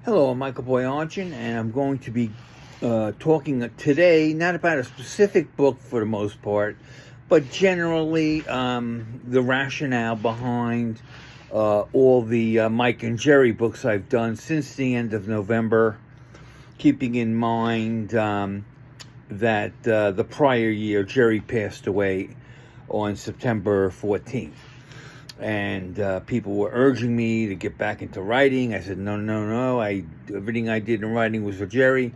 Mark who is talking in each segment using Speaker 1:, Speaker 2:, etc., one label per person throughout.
Speaker 1: Hello, I'm Michael Boyanchin, and I'm going to be talking today not about a specific book for the most part, but generally the rationale behind all the Mike and Jeri books I've done since the end of November, keeping in mind that the prior year Jeri passed away on September 14th. And people were urging me to get back into writing. I said, no. Everything I did in writing was for Jeri.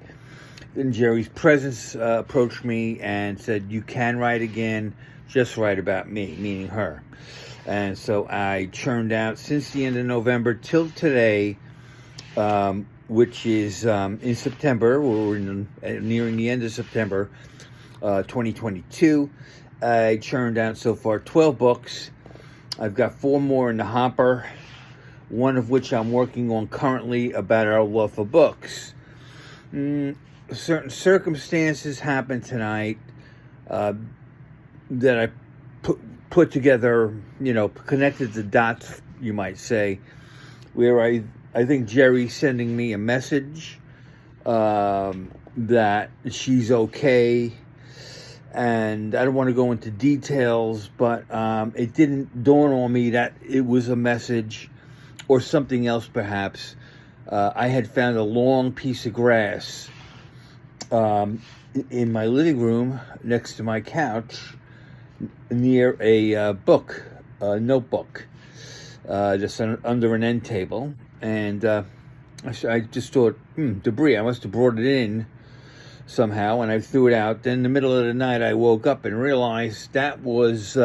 Speaker 1: Then Jeri's presence approached me and said, you can write again, just write about me, meaning her. And so I churned out since the end of November till today, which is in September. We're nearing the end of September 2022. I churned out so far 12 books. I've got 4 more in the hopper, one of which I'm working on currently about our love for books. Certain circumstances happened tonight that I put together, connected the dots, you might say, where I think Jeri's sending me a message that she's okay. And I don't want to go into details, but it didn't dawn on me that it was a message or something else, perhaps. I had found a long piece of grass in my living room next to my couch near a notebook, just under an end table. And I just thought, debris. I must have brought it in somehow, and I threw it out. Then in the middle of the night, I woke up and realized that was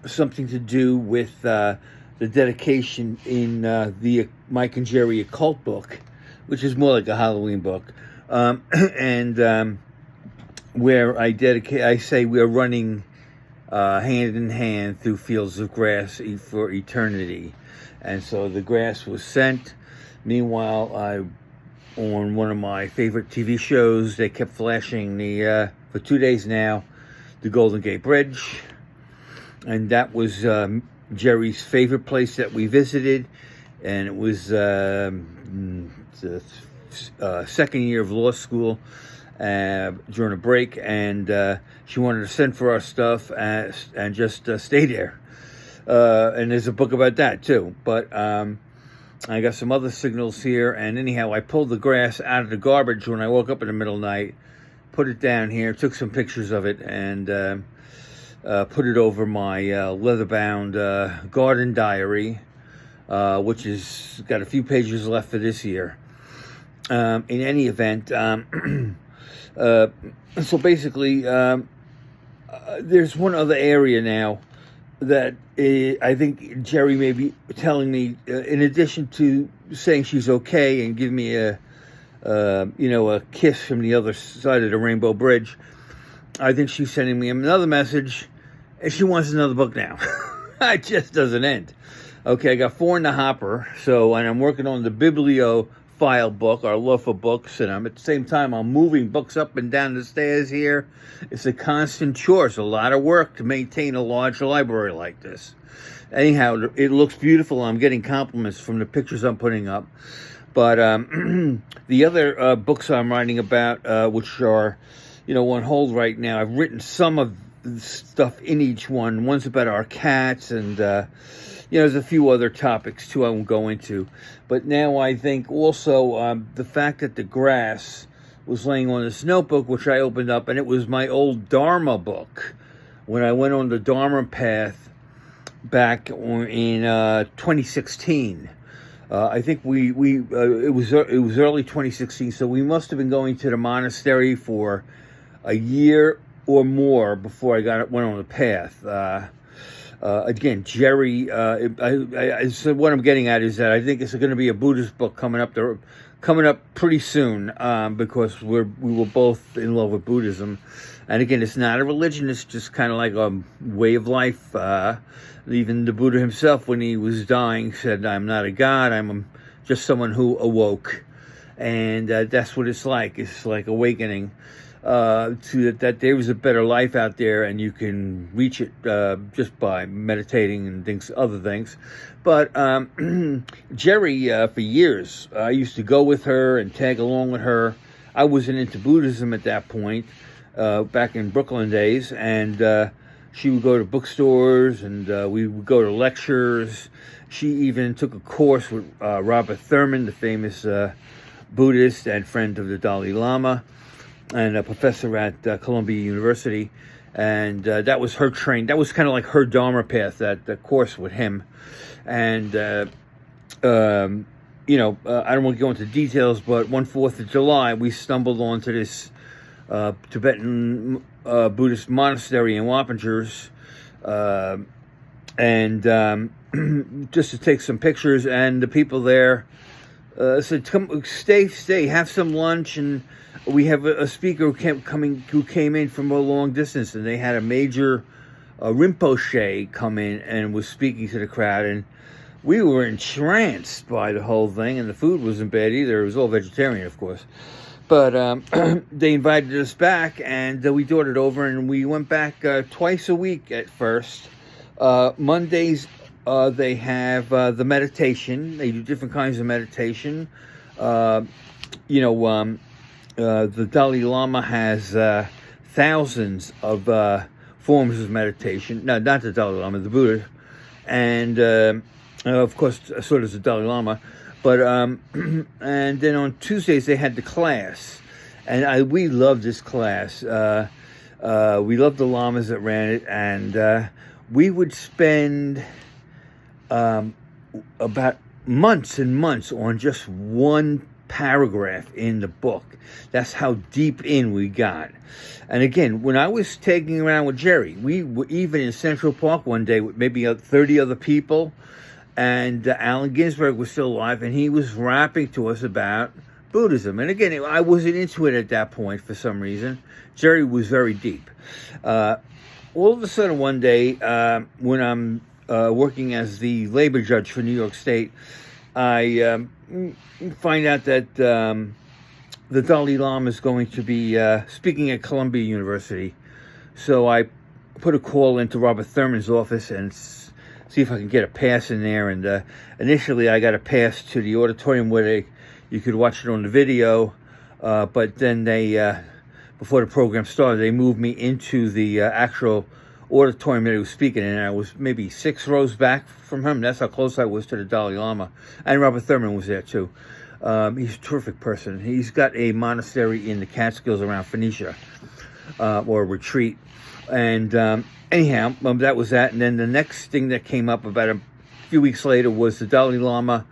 Speaker 1: something to do with the dedication in the Mike and Jeri occult book, which is more like a Halloween book, and where I say we're running hand in hand through fields of grass for eternity. And so the grass was sent. Meanwhile, on one of my favorite TV shows, they kept flashing for 2 days now, the Golden Gate Bridge. And that was Jeri's favorite place that we visited. And it was the second year of law school during a break. And she wanted to send for our stuff and just stay there. And there's a book about that, too. But I got some other signals here, and anyhow, I pulled the grass out of the garbage when I woke up in the middle of the night, put it down here, took some pictures of it, and put it over my leather-bound garden diary, which has got a few pages left for this year. In any event, so basically, there's one other area now that I think Jeri may be telling me, in addition to saying she's okay and giving me a kiss from the other side of the Rainbow Bridge, I think she's sending me another message, and she wants another book now. It just doesn't end. Okay, I got 4 in the hopper, and I'm working on the bibliophile book, our love for books, and at the same time, I'm moving books up and down the stairs here. It's a constant chore. It's a lot of work to maintain a large library like this. Anyhow, it looks beautiful. I'm getting compliments from the pictures I'm putting up. But the other books I'm writing about, which are, on hold right now, I've written some of the stuff in each one. One's about our cats, and there's a few other topics too I won't go into. But now I think also the fact that the grass was laying on this notebook, which I opened up, and it was my old Dharma book when I went on the Dharma path back in 2016. I think it was early 2016, so we must have been going to the monastery for a year or more before I went on the path. Again, Jeri. So what I'm getting at is that I think it's going to be a Buddhist book coming up pretty soon, because we were both in love with Buddhism. And again, it's not a religion; it's just kind of like a way of life. Even the Buddha himself, when he was dying, said, "I'm not a god; I'm just someone who awoke." And that's what it's like. It's like awakening. that there is a better life out there, and you can reach it just by meditating and other things. But Jeri, for years, I used to go with her and tag along with her. I wasn't into Buddhism at that point, back in Brooklyn days, and she would go to bookstores, and we would go to lectures. She even took a course with Robert Thurman, the famous Buddhist and friend of the Dalai Lama, and a professor at Columbia University. And that was her train. That was kind of like her Dharma path, that course with him. And, I don't want to go into details, but one 4th of July, we stumbled onto this Tibetan Buddhist monastery in Wappingers, and just to take some pictures. And the people there said, "Come, stay, have some lunch." And we have a speaker who came in from a long distance, and they had a major Rinpoche come in and was speaking to the crowd, and we were entranced by the whole thing. And the food wasn't bad either; it was all vegetarian, of course. But they invited us back, and we toured it over, and we went back twice a week at first. Mondays, they have the meditation. They do different kinds of meditation. The Dalai Lama has thousands of forms of meditation. No, not the Dalai Lama, the Buddha. And, of course, so does the Dalai Lama. But and then on Tuesdays they had the class, and we loved this class. We loved the lamas that ran it, and we would spend about months and months on just one paragraph in the book. That's how deep in we got. And again, when I was tagging around with Jeri, we were even in Central Park one day with maybe 30 other people. And Allen Ginsberg was still alive, and he was rapping to us about Buddhism. And again, I wasn't into it at that point for some reason. Jeri was very deep. All of a sudden one day, when I'm working as the labor judge for New York State, I find out that the Dalai Lama is going to be speaking at Columbia University. So I put a call into Robert Thurman's office and see if I can get a pass in there. And initially I got a pass to the auditorium where you could watch it on the video, but then they before the program started, they moved me into the actual auditorium that he was speaking in, and I was maybe 6 rows back from him. That's how close I was to the Dalai Lama. And Robert Thurman was there too. He's a terrific person. He's got a monastery in the Catskills around Phoenicia, or a retreat. And anyhow, that was that. And then the next thing that came up about a few weeks later was the Dalai Lama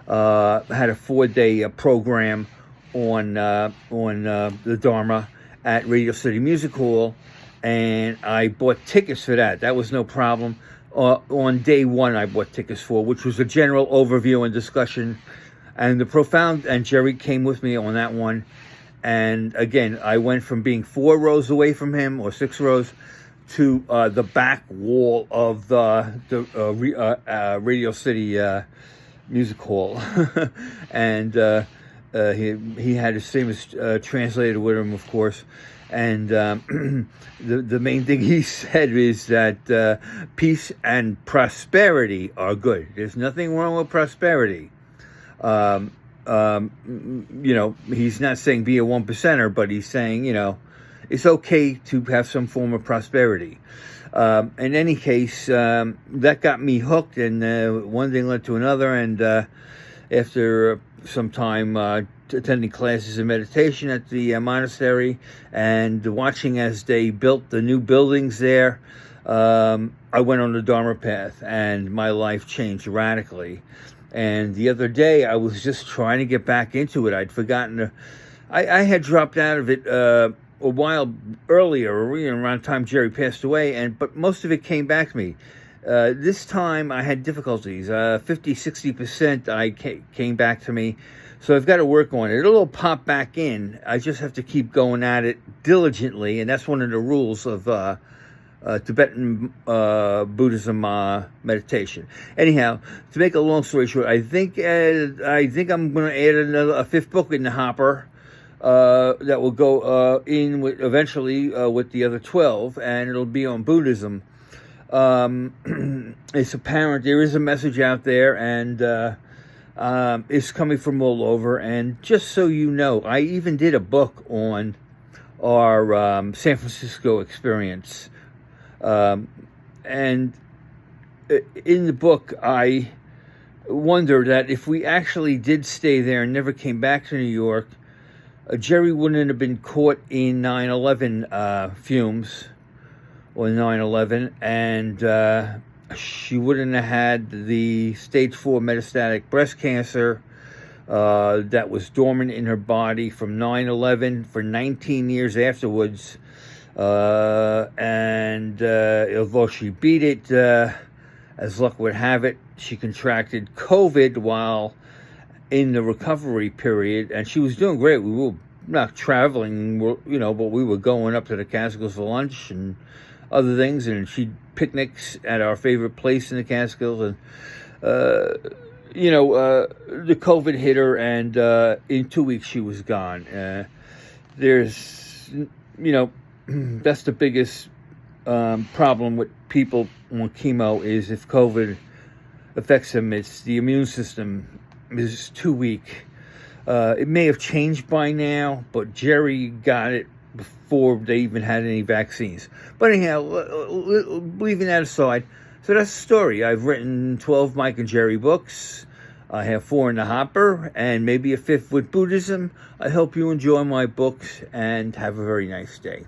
Speaker 1: had a 4-day program on the Dharma at Radio City Music Hall, and I bought tickets for that. That was no problem. On day 1, I bought tickets for, which was a general overview and discussion. And Jeri came with me on that one. And again, I went from being 4 rows away from him, or 6 rows, to the back wall of the Radio City Music Hall. And he had his famous translator with him, of course. And the main thing he said is that peace and prosperity are good. There's nothing wrong with prosperity. He's not saying be a 1%er, but he's saying, it's okay to have some form of prosperity. In any case, that got me hooked, and one thing led to another. And after some time attending classes in meditation at the monastery and watching as they built the new buildings there, I went on the Dharma path, and my life changed radically. And the other day, I was just trying to get back into it. I'd forgotten. I had dropped out of it a while earlier, around the time Jeri passed away, but most of it came back to me. This time, I had difficulties. 50-60% came back to me. So I've got to work on it. It'll pop back in. I just have to keep going at it diligently, and that's one of the rules of Tibetan Buddhism meditation. Anyhow, to make a long story short, I think I'm going to add a 5th book in the hopper. that will go in with, eventually with the other 12, and it'll be on Buddhism. It's apparent there is a message out there, and it's coming from all over. And just so you know, I even did a book on our San Francisco experience. And in the book, I wonder that if we actually did stay there and never came back to New York, Jeri wouldn't have been caught in 9/11 fumes, or 9/11, and she wouldn't have had the stage 4 metastatic breast cancer that was dormant in her body from 9/11 for 19 years afterwards. And although she beat it, as luck would have it, she contracted COVID while in the recovery period, and she was doing great. We were not traveling, you know, but we were going up to the Catskills for lunch and other things, and she'd picnics at our favorite place in the Catskills, and you know, the COVID hit her, and in 2 weeks she was gone. There's, you know, that's the biggest problem with people on chemo, is if COVID affects them, it's the immune system is too weak. It may have changed by now, but Jeri got it before they even had any vaccines. But anyhow, leaving that aside, so that's the story. I've written 12 Mike and Jeri books. I have 4 in the hopper, and maybe a 5th with Buddhism. I hope you enjoy my books, and have a very nice day.